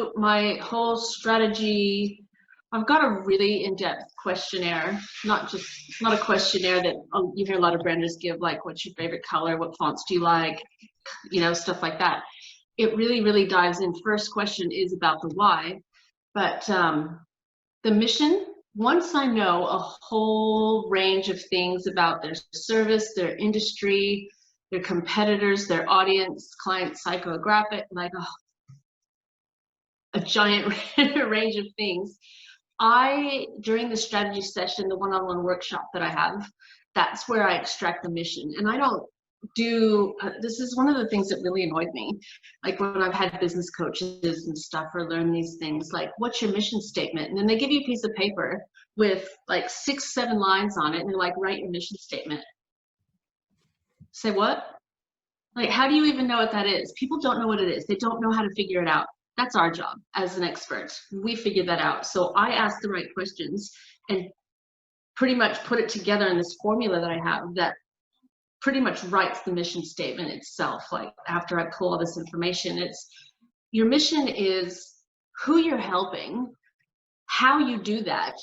do my whole strategy. I've got a really in-depth questionnaire, it's not a questionnaire that you hear a lot of branders give, like, what's your favorite color? What fonts do you like? Stuff like that. It really, really dives in. First question is about the why, but the mission, once I know a whole range of things about their service, their industry, their competitors, their audience, client psychographic, like a giant range of things, during the strategy session, the one-on-one workshop that I have, that's where I extract the mission. And I don't do, this is one of the things that really annoyed me. Like when I've had business coaches and stuff or learn these things, like, what's your mission statement? And then they give you a piece of paper with like 6, 7 lines on it. And they're like, write your mission statement. Say what? Like, how do you even know what that is? People don't know what it is. They don't know how to figure it out. That's our job as an expert. We figure that out. So I ask the right questions and pretty much put it together in this formula that I have that pretty much writes the mission statement itself. Like, after I pull all this information, it's your mission is who you're helping, how you do that,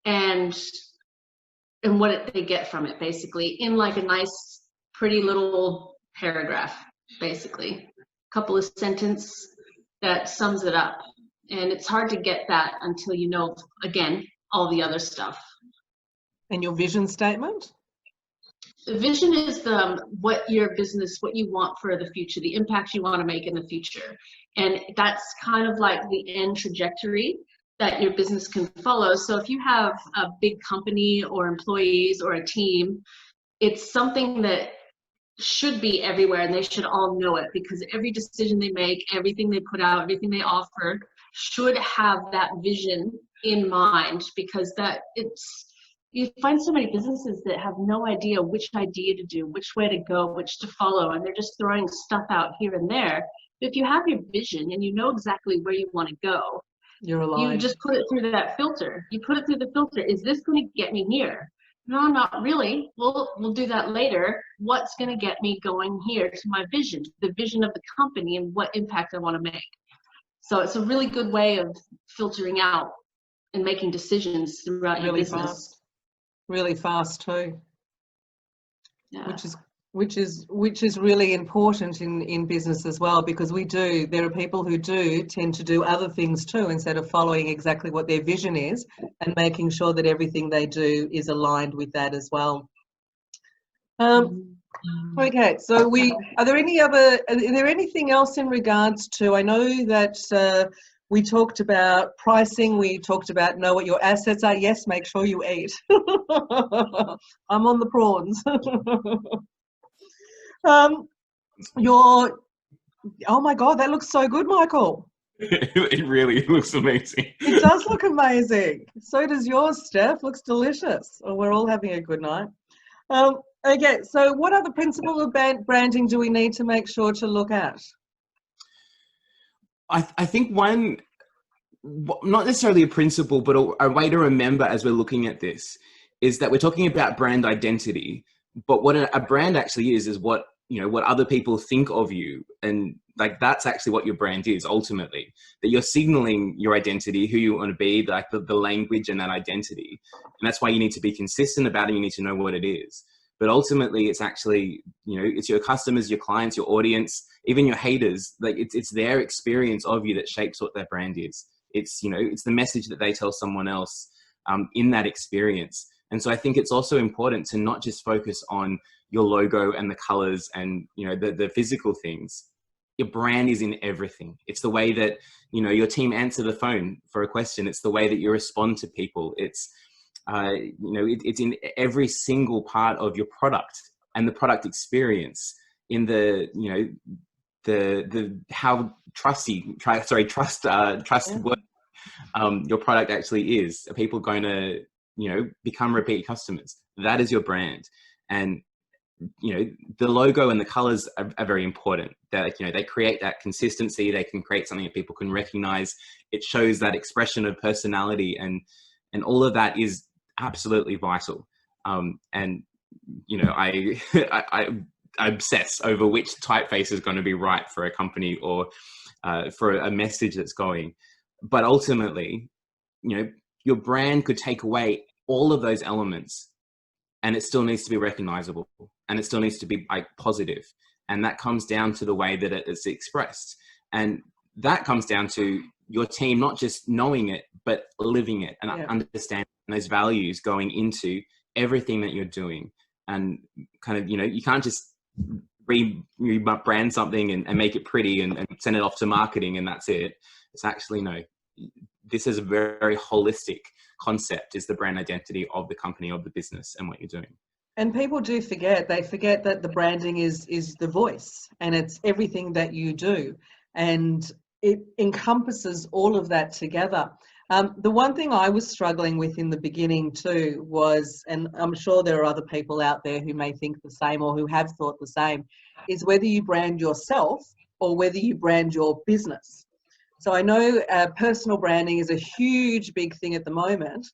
and what they get from it, basically, in like a nice, pretty little paragraph, basically. A couple of sentences that sums it up. And it's hard to get that until you know, again, all the other stuff. And your vision statement? The vision is what your business, what you want for the future, the impact you want to make in the future. And that's kind of like the end trajectory that your business can follow. So if you have a big company or employees or a team, it's something that should be everywhere and they should all know it, because every decision they make, everything they put out, everything they offer should have that vision in mind, because you find so many businesses that have no idea which idea to do, which way to go, which to follow, and they're just throwing stuff out here and there. But if you have your vision and you know exactly where you want to go, you're aligned. You just put it through that filter. You put it through the filter. Is this going to get me here? No, not really. We'll do that later. What's going to get me going here to my vision, the vision of the company and what impact I want to make? So it's a really good way of filtering out and making decisions throughout your business. Really fast too. Yeah. Which is really important in business as well, because there are people who do tend to do other things too, instead of following exactly what their vision is and making sure that everything they do is aligned with that as well. Okay, so is there anything else in regards to, I know that we talked about pricing, we talked about know what your assets are. Yes, make sure you eat. I'm on the prawns. Oh my God, that looks so good, Michael. It really looks amazing. It does look amazing. So does yours, Steph. Looks delicious. Oh, we're all having a good night. Okay, so what other principle of branding do we need to make sure to look at? I think one, not necessarily a principle, but a way to remember as we're looking at this is that we're talking about brand identity, but what a brand actually is what other people think of you. And like, that's actually what your brand is ultimately, that you're signaling your identity, who you want to be, like the language and that identity. And that's why you need to be consistent about it. You need to know what it is. But ultimately it's actually, it's your customers, your clients, your audience, even your haters. Like it's their experience of you that shapes what their brand is. It's, it's the message that they tell someone else in that experience. And so I think it's also important to not just focus on your logo and the colors and, the physical things. Your brand is in everything. It's the way that, your team answer the phone for a question. It's the way that you respond to people. It's, it's in every single part of your product and the product experience, in the, how trustworthy your product actually is. Are people going to, become repeat customers? That is your brand. And, the logo and the colors are very important. That, they create that consistency. They can create something that people can recognize. It shows that expression of personality, and all of that is absolutely vital. And, I obsess over which typeface is going to be right for a company or for a message that's going. But ultimately, you know, your brand could take away all of those elements and it still needs to be recognizable and it still needs to be like positive. And that comes down to the way that it is expressed. And that comes down to your team not just knowing it, but living it and understanding those values going into everything that you're doing. And kind of, you know, you can't just rebrand something and make it pretty and send it off to marketing and that's it. It's actually, no, this is a very, very holistic concept, is the brand identity of the company, of the business and what you're doing. And people do forget, they forget that the branding is the voice and it's everything that you do. And it encompasses all of that together. The one thing I was struggling with in the beginning too was, and I'm sure there are other people out there who may think the same or who have thought the same, is whether you brand yourself or whether you brand your business. So I know personal branding is a huge, big thing at the moment.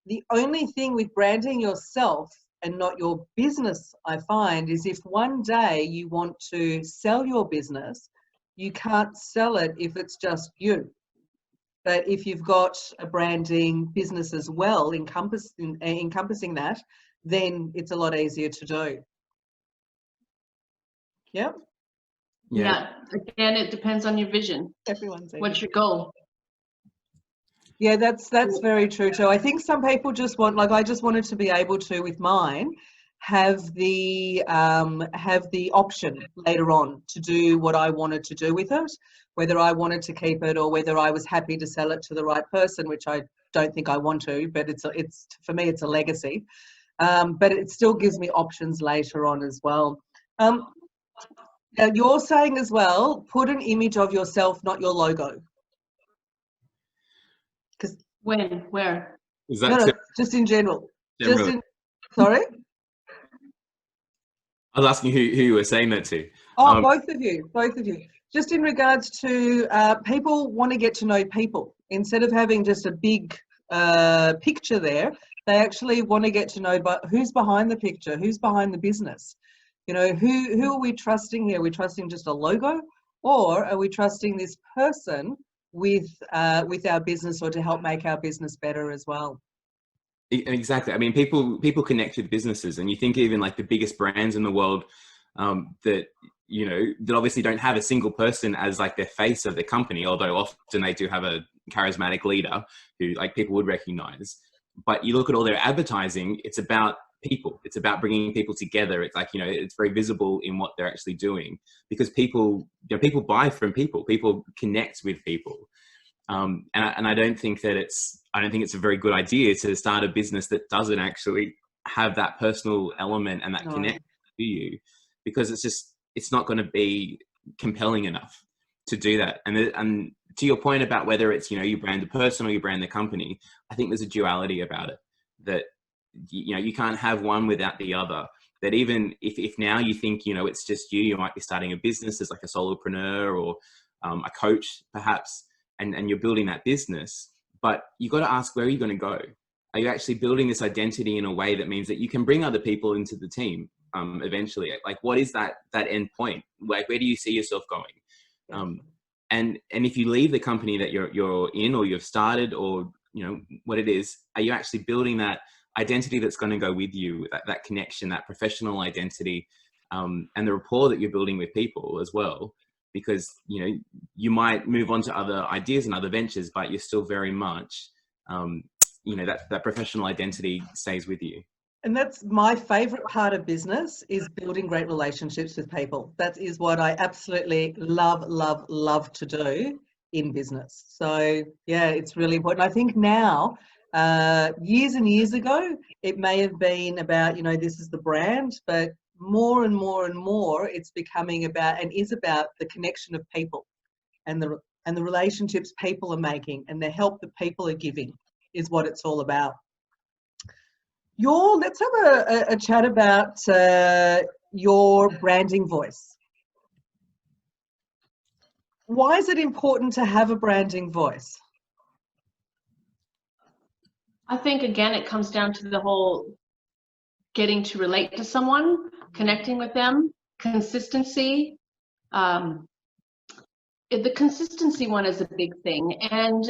The only thing with branding yourself and not your business, I find, is if one day you want to sell your business, you can't sell it if it's just you. But if you've got a branding business as well, encompassing that, then it's a lot easier to do. Yep. Yeah. Again, it depends on your vision. Everyone's What's your goal? Yeah, that's very true too. I think some people just want, like I just wanted to be able to, with mine, have the option later on to do what I wanted to do with it, whether I wanted to keep it or whether I was happy to sell it to the right person, which I don't think I want to, but it's for me it's a legacy. But it still gives me options later on as well. Now you're saying as well, put an image of yourself, not your logo. When? Where? Is that no, just in general. Sorry? I was asking who you were saying that to. Oh, both of you. Just in regards to people want to get to know people. Instead of having just a big picture there, they actually want to get to know who's behind the picture, who's behind the business. You know, who are we trusting here? Are we trusting just a logo, or are we trusting this person with our business, or to help make our business better as well? Exactly. I mean, people connect with businesses, and you think even like the biggest brands in the world that, you know, that obviously don't have a single person as like their face of the company, although often they do have a charismatic leader who like people would recognize. But you look at all their advertising, it's about people. It's about bringing people together. It's like, you know, it's very visible in what they're actually doing, because people, you know, people buy from people. People connect with people. And I don't think that it's a very good idea to start a business that doesn't actually have that personal element and that connection to you, because it's not going to be compelling enough to do that. And to your point about whether it's, you know, you brand the person or you brand the company, I think there's a duality about it, that, you know, you can't have one without the other. That even if now you think, you know, it's just you might be starting a business as like a solopreneur or a coach perhaps, and you're building that business, but you got to ask, where are you going to go? Are you actually building this identity in a way that means that you can bring other people into the team eventually? Like, what is that end point? Like, where do you see yourself going? And if you leave the company that you're in, or you've started, or, you know, what it is, are you actually building that identity that's going to go with you, that connection, that professional identity, and the rapport that you're building with people as well? Because, you know, you might move on to other ideas and other ventures, but you're still very much, you know, that professional identity stays with you. And that's my favorite part of business, is building great relationships with people. That is what I absolutely love to do in business. So yeah, it's really important. I think now, years and years ago, it may have been about, you know, this is the brand, but more and more it's becoming about, and is about, the connection of people and the relationships people are making and the help that people are giving is what it's all about. Let's have a chat about your branding voice. Why is it important to have a branding voice? I think, again, it comes down to the whole getting to relate to someone, connecting with them, consistency, the consistency one is a big thing. And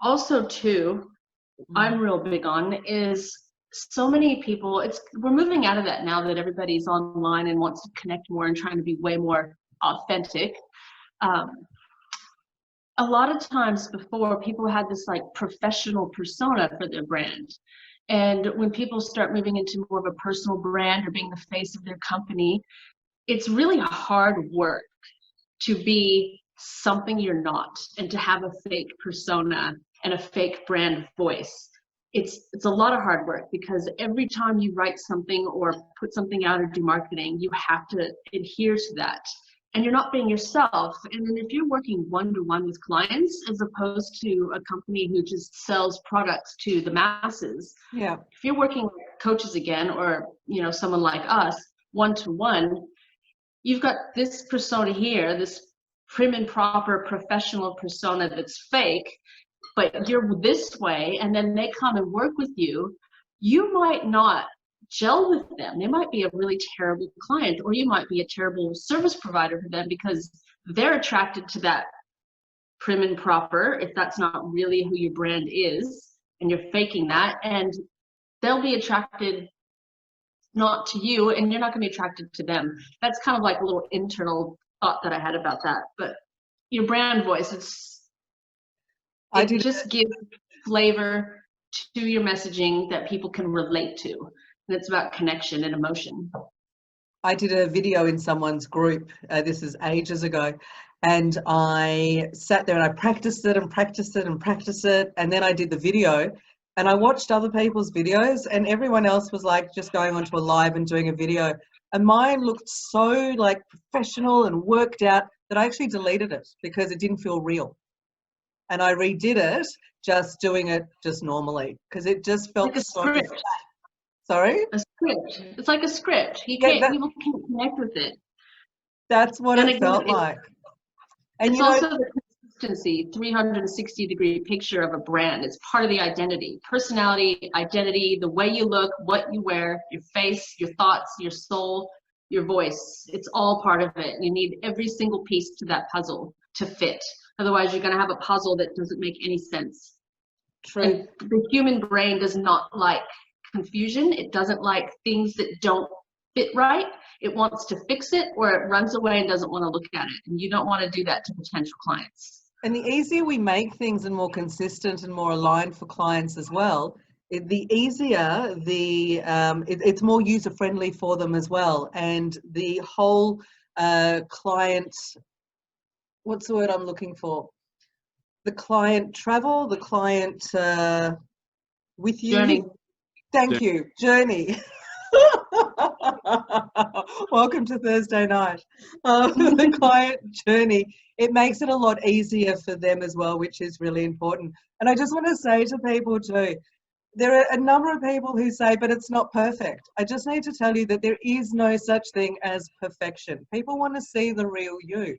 also too, I'm real big on is so many people, we're moving out of that now that everybody's online and wants to connect more and trying to be way more authentic. A lot of times before, people had this like professional persona for their brand. And when people start moving into more of a personal brand or being the face of their company, it's really hard work to be something you're not and to have a fake persona and a fake brand voice. It's a lot of hard work because every time you write something or put something out or do marketing, you have to adhere to that. And you're not being yourself. And then if you're working one-to-one with clients, as opposed to a company who just sells products to the masses, Yeah. if you're working with coaches again, or someone like us, one-to-one, you've got this persona here, this prim and proper professional persona that's fake, but you're this way, and then they come and work with you, you might not gel with them. They might be a really terrible client, or you might be a terrible service provider for them because they're attracted to that prim and proper, if that's not really who your brand is, and you're faking that, and they'll be attracted not to you, and you're not going to be attracted to them. That's kind of like a little internal thought that I had about that. But your brand voice, it just gives flavor to your messaging that people can relate to. And it's about connection and emotion. I did a video in someone's group, this is ages ago, and I sat there and I practiced it and practiced it and practiced it, and then I did the video, and I watched other people's videos, and everyone else was like just going onto a live and doing a video, and mine looked so like professional and worked out that I actually deleted it because it didn't feel real. And I redid it, just doing it just normally, because it just felt like a so script. flat. Sorry? A script. It's like a script. People can connect with it. That's what And it felt like. And it's also the consistency, 360-degree picture of a brand. It's part of the identity, personality, identity, the way you look, what you wear, your face, your thoughts, your soul, your voice. It's all part of it. You need every single piece to that puzzle to fit. Otherwise, you're going to have a puzzle that doesn't make any sense. True. And the human brain does not like confusion. It doesn't like things that don't fit right. It wants to fix it, or it runs away and doesn't want to look at it. And you don't want to do that to potential clients. And the easier we make things and more consistent and more aligned for clients as well, the easier it's more user friendly for them as well. And the whole client, what's the word I'm looking for? The client travel, the client with you. Journey. Thank you. Journey. Welcome to Thursday night. The client journey. It makes it a lot easier for them as well, which is really important. And I just want to say to people too, there are a number of people who say, but it's not perfect. I just need to tell you that there is no such thing as perfection. People want to see the real you.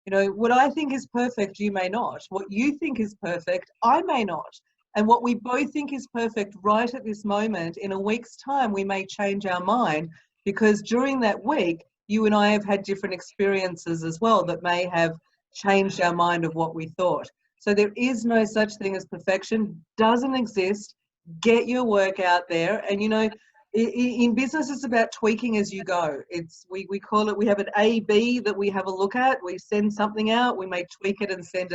You know, what I think is perfect, you may not. What you think is perfect, I may not. And what we both think is perfect right at this moment, in a week's time, we may change our mind, because during that week, you and I have had different experiences as well that may have changed our mind of what we thought. So there is no such thing as perfection, doesn't exist. Get your work out there. And, you know, in business, it's about tweaking as you go. We call it, we have an A-B that we have a look at. We send something out, we may tweak it and send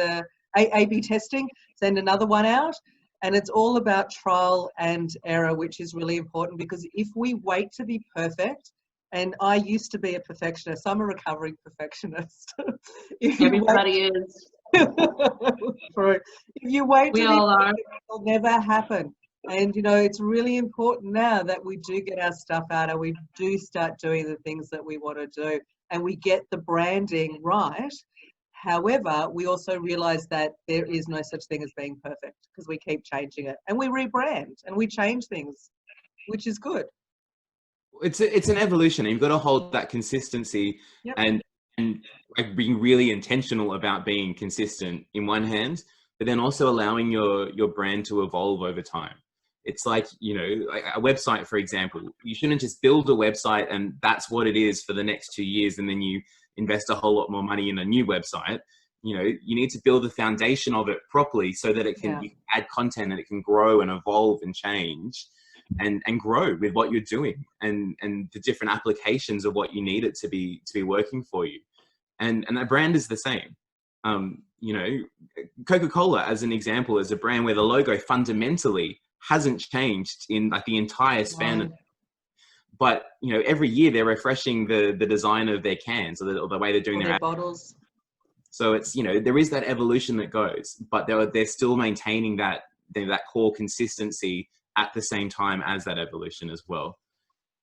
A-B testing, send another one out. And it's all about trial and error, which is really important, because if we wait to be perfect, and I used to be a perfectionist, I'm a recovering perfectionist. Everybody is. If you wait We to be all are. perfect, it'll never happen. And, you know, it's really important now that we do get our stuff out and we do start doing the things that we want to do, and we get the branding right. However, we also realize that there is no such thing as being perfect, because we keep changing it and we rebrand and we change things, which is good. It's an evolution, and you've got to hold that consistency. Yep. and like being really intentional about being consistent in one hand, but then also allowing your brand to evolve over time. It's like, you know, like a website, for example. You shouldn't just build a website and that's what it is for the next 2 years, and then you invest a whole lot more money in a new website. You need to build the foundation of it properly so that it can, you can add content and it can grow and evolve and change and grow with what you're doing and the different applications of what you need it to be working for you. And a brand is the same. Coca-Cola, as an example, is a brand where the logo fundamentally hasn't changed in like the entire span of, but every year they're refreshing the design of their cans or the way they're doing their bottles. So it's, there is that evolution that goes, but they're still maintaining that core consistency at the same time as that evolution as well.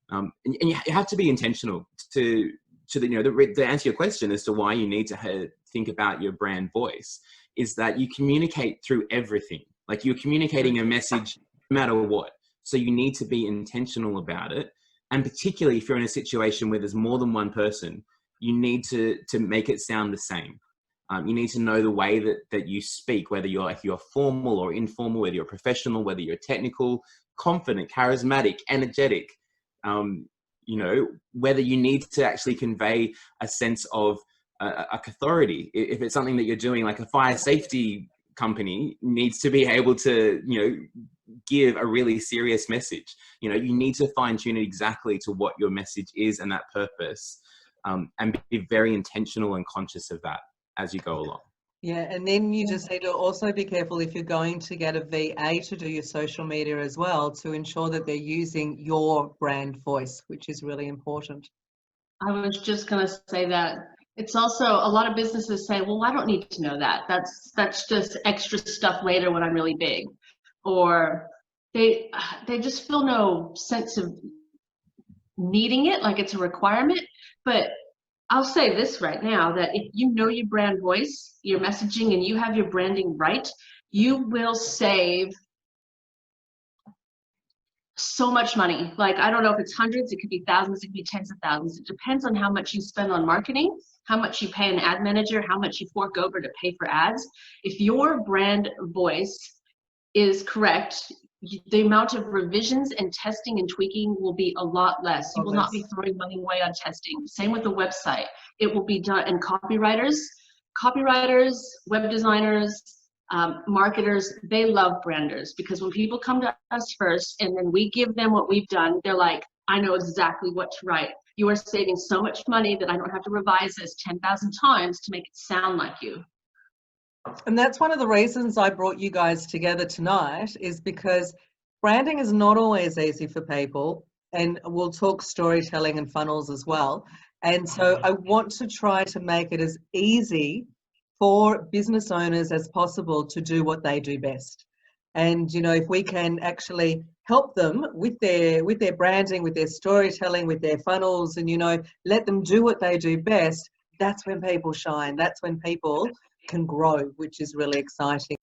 And you have to be intentional to answer your question as to why you need to think about your brand voice, is that you communicate through everything. Like, you're communicating a message no matter what. So you need to be intentional about it. And particularly if you're in a situation where there's more than one person, you need to make it sound the same. You need to know the way that you speak, whether you're formal or informal, whether you're professional, whether you're technical, confident, charismatic, energetic, whether you need to actually convey a sense of authority. If it's something that you're doing, like a fire safety company needs to be able to, give a really serious message. You need to fine tune it exactly to what your message is and that purpose, and be very intentional and conscious of that as you go along. Yeah, and then you just need to also be careful if you're going to get a VA to do your social media as well, to ensure that they're using your brand voice, which is really important. I was just going to say that it's also, a lot of businesses say, well, I don't need to know that. That's just extra stuff later when I'm really big. Or they just feel no sense of needing it, like it's a requirement. But I'll say this right now, that if you know your brand voice, your messaging, and you have your branding right, you will save so much money. Like, I don't know if it's hundreds, it could be thousands, it could be tens of thousands. It depends on how much you spend on marketing, how much you pay an ad manager, how much you fork over to pay for ads. If your brand voice is correct, the amount of revisions and testing and tweaking will be a lot less. You will not be throwing money away on testing. Same with the website. It will be done, and copywriters, web designers, marketers, they love branders, because when people come to us first and then we give them what we've done, they're like, I know exactly what to write. You are saving so much money that I don't have to revise this 10,000 times to make it sound like you. And that's one of the reasons I brought you guys together tonight, is because branding is not always easy for people, and we'll talk storytelling and funnels as well. And so I want to try to make it as easy for business owners as possible to do what they do best. And, if we can actually help them with their branding, with their storytelling, with their funnels, and, let them do what they do best, that's when people shine. That's when people can grow, which is really exciting.